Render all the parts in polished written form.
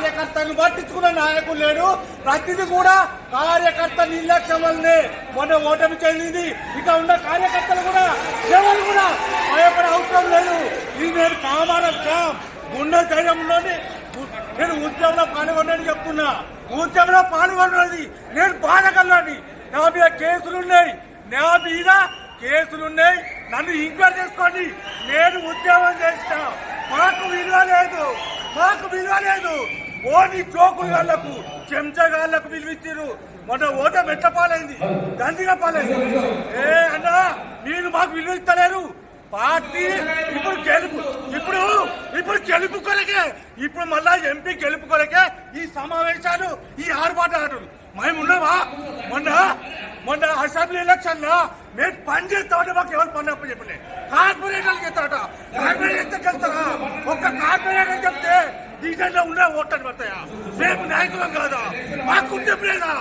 కార్యకర్తను పట్టించుకున్న నాయకులు లేడు. ప్రతిదీ కూడా కార్యకర్త నిర్లక్ష్యం వల్లనే మొన్న ఓటమి చెందింది. ఇక ఉన్న కార్యకర్తలు కూడా ఎవరు కూడా భయపడే అవసరం లేదు. ఇది నేను కామారం గుండె ధైర్యంలోని నేను ఉద్యమంలో పాల్గొన్నాను చెప్తున్నా. ఉద్యమంలో పాల్గొన్నది నేను బాధకల్లాని. నా మీద కేసులున్నాయి, నన్ను ఎంక్వైరీ చేసుకోండి. నేను ఉద్యమం చేసిన మాకు విలువ లేదు. ఓన్లీ జోకులు గాళ్లకు చెంచగాళ్లకు విలువిచ్చారు. మొన్న ఓటం ఎట్ట పాలైంది, దండిగా పాలైంది. అన్నా మీరు మాకు విలువ ఇస్తలేరు. పార్టీ ఇప్పుడు గెలుపు కొరకే, ఇప్పుడు మళ్ళా ఎంపీ గెలుపు కొరకే ఈ సమావేశాలు, ఈ ఆర్భాటాలు. మేము ఉన్నావా? మొన్న అసెంబ్లీ ఎలక్షన్ లో మేము పని చేస్తామంటే మాకు ఎవరు పని అప్పు చెప్పలే. కార్పొరేటర్కి వెళ్తారట, కార్పొరేటర్కి వెళ్తారా? ఒక్క కార్పొరేటర్ చెప్తే డీజెల్ లో ఉండే ఓట్లు పడతాయా? మేము నాయకులం కాదా? మాకు గుర్తింపు లేదా?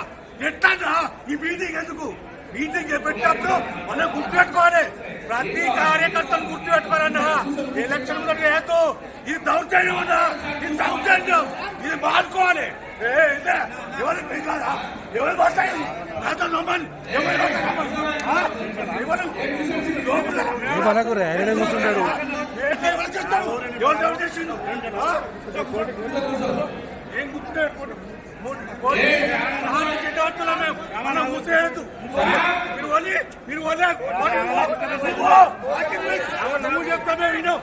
ఎట్లా ఈ మీటింగ్ ఎందుకు? మీటింగ్ పెట్టినప్పుడు మనం గుర్తుపెట్టుకోవాలి. ప్రతి కార్యకర్తను గుర్తుపెట్టుకోవాలన్నా. ఎలక్షన్ లేదు, ఇది దౌర్జన్యం ఉన్నా, ఇది మానుకోవాలి. ఎవరు కాదా? ఎవరు మాట్లాడి నాతో నమ్మని కూర్చుంటాడు. ఎవరు చేసిండు? ఏం గుర్తుపెట్టుకోండి. మనం మూసేయద్దు. మీరు నువ్వు చెప్తామే విను.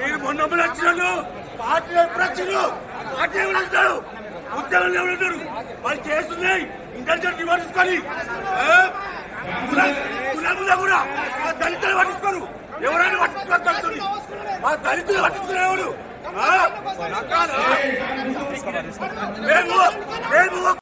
మీరు మొన్న వచ్చినారు, పార్టీ ఎప్పుడు వచ్చినారు? పార్టీ ఎవరు అంటారు? ఉద్యోగులు ఎవరు అంటారు? వాళ్ళు చేస్తున్నాయి ఇంటెలిజెన్స్ నివారించుకొని కూడా దళితులు పట్టించుకోరు. ఎవరైనా పట్టించుకోరు. దళితులు మా దళితులు పట్టించుకునే ఎవరు? మేము